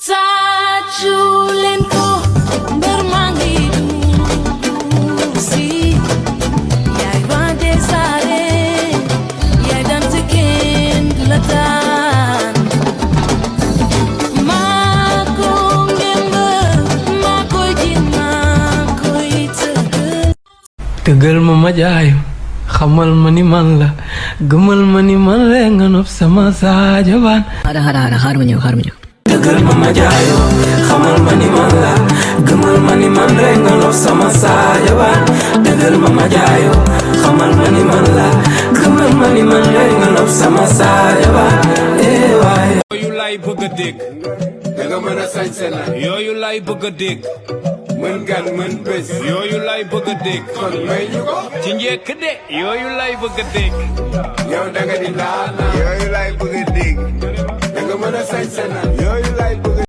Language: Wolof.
Sajulen ko bermangidusi Yai bade sare Yai dan tekin dulatan Mako ngember Mako jin Mako tegel Tegal mama jayo xamal ma ni man la gëmal ma ni man la nga nopp sama saajaban xaar ma ñëw tegal mama jayo xamal ma ni man la gëmal ma ni man la nga nopp sama saajaban tegal mama jayo xamal ma ni man la gëmal ma ni man la nga nopp sama saajaban waay yooyu lay bëgg a dégg da nga mën a sañse na yooyu lay bëgg a dégg mën gan mën bés yooyu lay bëgg a dégg kon may ñu ko ci njëkk de yooyu lay bëgg a dégg yow da nga di laana yooyu lay bëgg a dégg da nga mën a sañse na